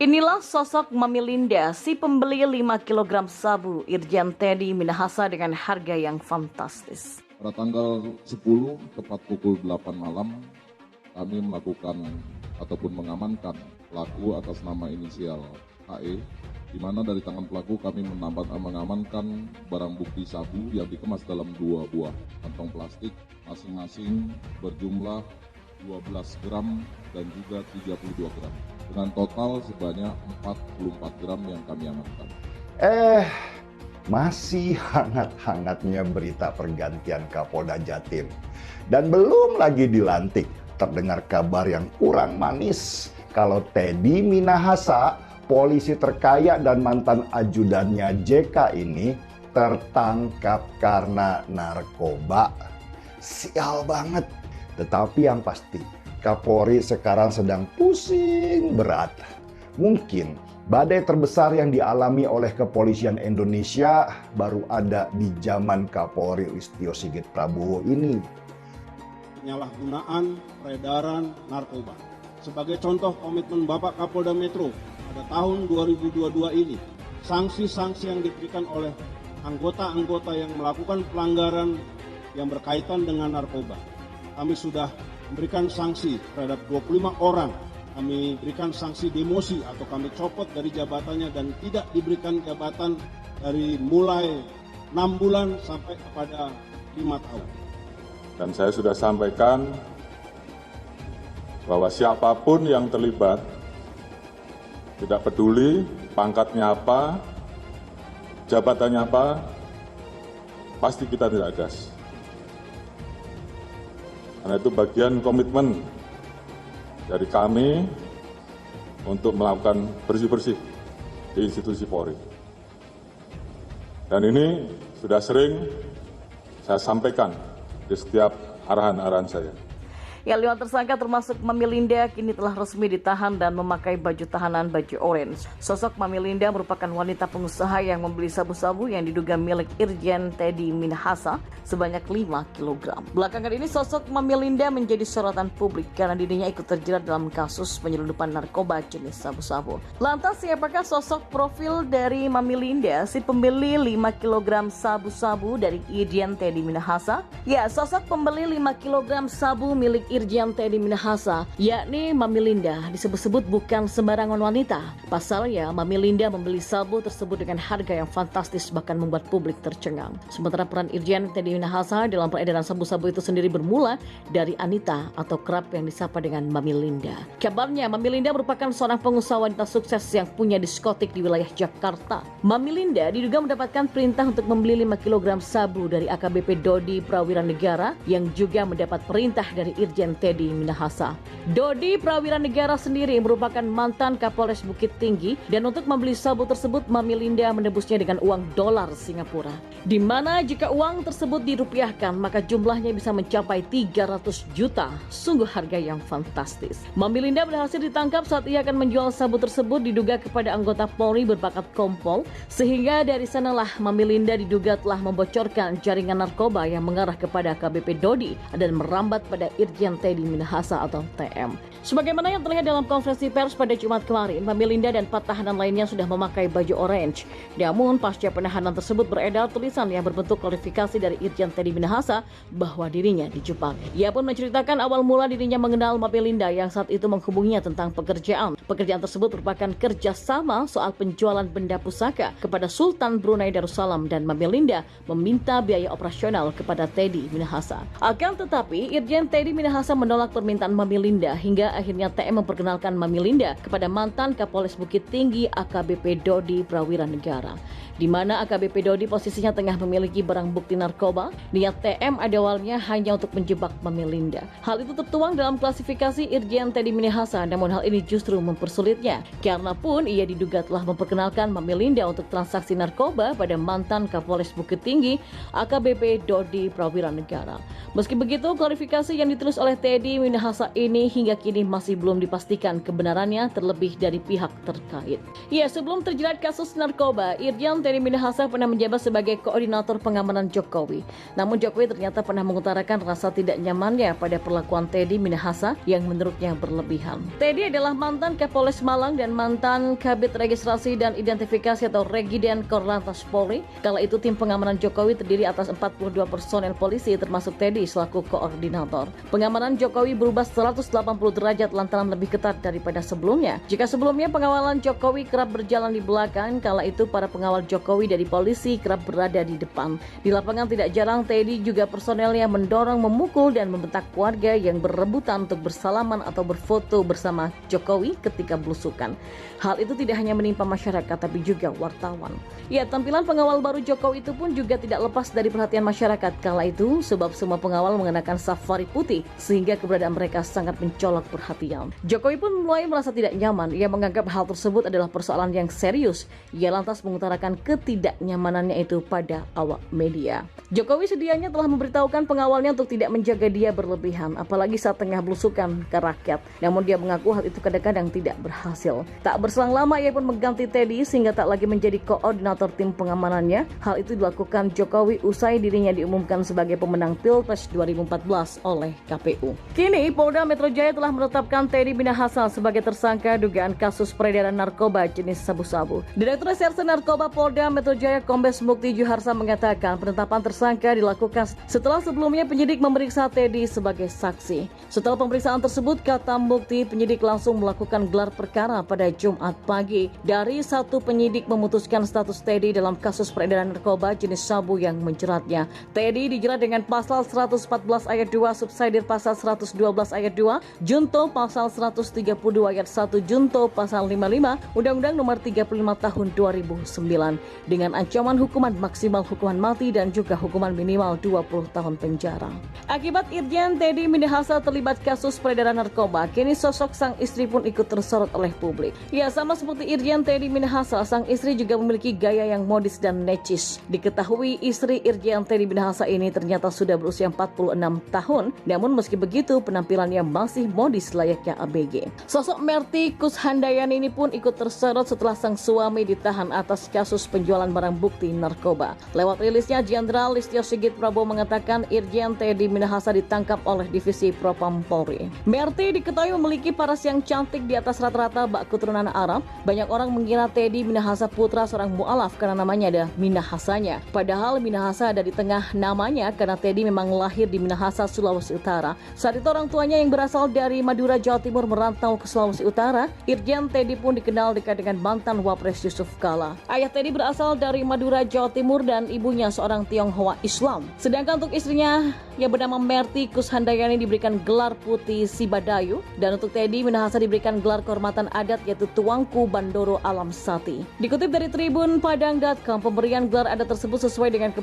Inilah sosok Mami Linda, si pembeli 5 kg sabu Irjen Teddy Minahasa dengan harga yang fantastis. Pada tanggal 10 tepat pukul 8 malam, kami melakukan ataupun mengamankan pelaku atas nama inisial HE, di mana dari tangan pelaku kami mengamankan barang bukti sabu yang dikemas dalam 2 buah kantong plastik, masing-masing berjumlah 12 gram dan juga 32 gram. Dengan total sebanyak 44 gram yang kami amankan. Masih hangat-hangatnya berita pergantian Kapolda Jatim. Dan belum lagi dilantik, terdengar kabar yang kurang manis. Kalau Teddy Minahasa, polisi terkaya dan mantan ajudannya JK ini tertangkap karena narkoba. Sial banget. Tetapi yang pasti, Kapolri sekarang sedang pusing berat. Mungkin badai terbesar yang dialami oleh kepolisian Indonesia baru ada di zaman Kapolri Listio Sigit Prabowo ini. Penyalahgunaan peredaran narkoba. Sebagai contoh komitmen Bapak Kapolda Metro pada tahun 2022 ini, sanksi-sanksi yang diberikan oleh anggota-anggota yang melakukan pelanggaran yang berkaitan dengan narkoba. Kami sudah memberikan sanksi terhadap 25 orang. Kami berikan sanksi demosi atau kami copot dari jabatannya dan tidak diberikan jabatan dari mulai 6 bulan sampai kepada 5 tahun. Dan saya sudah sampaikan bahwa siapapun yang terlibat, tidak peduli pangkatnya apa, jabatannya apa, pasti kita tidak gas. Karena itu bagian komitmen dari kami untuk melakukan bersih-bersih di institusi Polri. Dan ini sudah sering saya sampaikan di setiap arahan-arahan saya. Ya, 5 tersangka termasuk Mami Linda kini telah resmi ditahan dan memakai baju tahanan baju orange. Sosok Mami Linda merupakan wanita pengusaha yang membeli sabu-sabu yang diduga milik Irjen Teddy Minahasa sebanyak 5 kg. Belakangan ini sosok Mami Linda menjadi sorotan publik karena dirinya ikut terjerat dalam kasus penyelundupan narkoba jenis sabu-sabu. Lantas siapakah sosok profil dari Mami Linda, si pembeli 5 kg sabu-sabu dari Irjen Teddy Minahasa? Ya, sosok pembeli 5 kg sabu milik Irjen Teddy Minahasa, yakni Mami Linda, disebut-sebut bukan sembarangan wanita. Pasalnya, Mami Linda membeli sabu tersebut dengan harga yang fantastis bahkan membuat publik tercengang. Sementara peran Irjen Teddy Minahasa dalam peredaran sabu-sabu itu sendiri bermula dari Anita atau kerap yang disapa dengan Mami Linda. Kabarnya, Mami Linda merupakan seorang pengusaha wanita sukses yang punya diskotik di wilayah Jakarta. Mami Linda diduga mendapatkan perintah untuk membeli 5 kg sabu dari AKBP Dodi Prawiranegara yang juga mendapat perintah dari Irjen Teddy Minahasa. Dodi Prawiranegara sendiri merupakan mantan Kapolres Bukit Tinggi dan untuk membeli sabu tersebut Mami Linda menebusnya dengan uang dolar Singapura. Di mana jika uang tersebut dirupiahkan maka jumlahnya bisa mencapai 300 juta. Sungguh harga yang fantastis. Mami Linda berhasil ditangkap saat ia akan menjual sabu tersebut diduga kepada anggota Polri berbakat kompol, sehingga dari sanalah Mami Linda diduga telah membocorkan jaringan narkoba yang mengarah kepada AKBP Dodi dan merambat pada Irjen Teddy Minahasa atau TM. Sebagaimana yang terlihat dalam konferensi pers pada Jumat kemarin, Mami Linda dan 4 tahanan lainnya sudah memakai baju orange. Namun pasca penahanan tersebut beredar tulisan yang berbentuk klarifikasi dari Irjen Teddy Minahasa bahwa dirinya dijebak. Ia pun menceritakan awal mula dirinya mengenal Mami Linda yang saat itu menghubunginya tentang pekerjaan. Pekerjaan tersebut merupakan kerjasama soal penjualan benda pusaka kepada Sultan Brunei Darussalam dan Mami Linda meminta biaya operasional kepada Teddy Minahasa. Akan tetapi Irjen Teddy Minahasa menolak permintaan Mami Linda hingga akhirnya TM memperkenalkan Mami Linda kepada mantan Kapolres Bukit Tinggi AKBP Dodi Prawiranegara. Di mana AKBP Dodi posisinya tengah memiliki barang bukti narkoba, niat TM awalnya hanya untuk menjebak Mami Linda. Hal itu tertuang dalam klasifikasi Irjen Teddy Minahasa, namun hal ini justru mempersulitnya. Karena pun ia diduga telah memperkenalkan Mami Linda untuk transaksi narkoba pada mantan Kapolres Bukit Tinggi AKBP Dodi Prawiranegara. Meski begitu, klarifikasi yang ditulis oleh oleh Teddy Minahasa ini hingga kini masih belum dipastikan kebenarannya terlebih dari pihak terkait. Ya, sebelum terjerat kasus narkoba, Irjen Teddy Minahasa pernah menjabat sebagai koordinator pengamanan Jokowi. Namun Jokowi ternyata pernah mengutarakan rasa tidak nyamannya pada perlakuan Teddy Minahasa yang menurutnya berlebihan. Teddy adalah mantan Kapolres Malang dan mantan Kabid Registrasi dan Identifikasi atau Regiden Korlantas Polri. Kala itu tim pengamanan Jokowi terdiri atas 42 personel polisi termasuk Teddy selaku koordinator. Pengamanan Jokowi berubah 180 derajat lantaran lebih ketat daripada sebelumnya. Jika sebelumnya pengawalan Jokowi kerap berjalan di belakang, kala itu para pengawal Jokowi dari polisi kerap berada di depan. Di lapangan tidak jarang Teddy juga personelnya mendorong, memukul dan membentak warga yang berebutan untuk bersalaman atau berfoto bersama Jokowi ketika belusukan. Hal itu tidak hanya menimpa masyarakat tapi juga wartawan. Ya, tampilan pengawal baru Jokowi itu pun juga tidak lepas dari perhatian masyarakat kala itu sebab semua pengawal mengenakan safari putih sehingga keberadaan mereka sangat mencolok perhatian. Jokowi pun mulai merasa tidak nyaman. Ia menganggap hal tersebut adalah persoalan yang serius. Ia lantas mengutarakan ketidaknyamanannya itu pada awak media. Jokowi sedianya telah memberitahukan pengawalnya untuk tidak menjaga dia berlebihan, apalagi saat tengah belusukan ke rakyat. Namun dia mengaku hal itu kadang-kadang tidak berhasil. Tak berselang lama ia pun mengganti Teddy sehingga tak lagi menjadi koordinator tim pengamanannya. Hal itu dilakukan Jokowi usai dirinya diumumkan sebagai pemenang Pilpres 2014 oleh KPU. Kini Polda Metro Jaya telah menetapkan Teddy Minahasa sebagai tersangka dugaan kasus peredaran narkoba jenis sabu-sabu. Direktur Reserse Narkoba Polda Metro Jaya Kombes Mukti Juharsa mengatakan penetapan tersangka dilakukan setelah sebelumnya penyidik memeriksa Teddy sebagai saksi. Setelah pemeriksaan tersebut, kata Mukti, penyidik langsung melakukan gelar perkara pada Jumat pagi. Dari satu penyidik memutuskan status Teddy dalam kasus peredaran narkoba jenis sabu yang menjeratnya. Teddy dijerat dengan pasal 114 ayat 2 subsidiar pasal 112 ayat 2, junto pasal 132 ayat 1, junto pasal 55 Undang-Undang Nomor 35 Tahun 2009 dengan ancaman hukuman maksimal hukuman mati dan juga hukuman minimal 20 tahun penjara. Akibat Irjen Teddy Minahasa terlibat kasus peredaran narkoba, kini sosok sang istri pun ikut tersorot oleh publik. Ya, sama seperti Irjen Teddy Minahasa, sang istri juga memiliki gaya yang modis dan necis. Diketahui istri Irjen Teddy Minahasa ini ternyata sudah berusia 46 tahun, namun meski begitu penampilannya masih modis layaknya ABG. Sosok Merti Kushandayani ini pun ikut tersorot setelah sang suami ditahan atas kasus penjualan barang bukti narkoba. Lewat rilisnya, Jenderal Listio Sigit Prabowo mengatakan Irjen Teddy Minahasa ditangkap oleh Divisi Propam Polri. Merti diketahui memiliki paras yang cantik di atas rata-rata bak keturunan Arab. Banyak orang mengira Teddy Minahasa putra seorang mu'alaf karena namanya ada Minahasanya. Padahal Minahasa ada di tengah namanya karena Teddy memang lahir di Minahasa, Sulawesi Utara. Saat itu orang tuanya yang berasal dari Madura, Jawa Timur merantau ke Sulawesi Utara. Irjen Teddy pun dikenal dekat dengan mantan Wapres Yusuf Kala. Ayah Teddy berasal dari Madura, Jawa Timur dan ibunya seorang Tionghoa Islam. Sedangkan untuk istrinya yang bernama Merti Kushandayani diberikan gelar Putih Sibadayu dan untuk Teddy Minahasa diberikan gelar kehormatan adat yaitu Tuanku Bandoro Alam Sati. Dikutip dari Tribun Padang.com, pemberian gelar adat tersebut sesuai dengan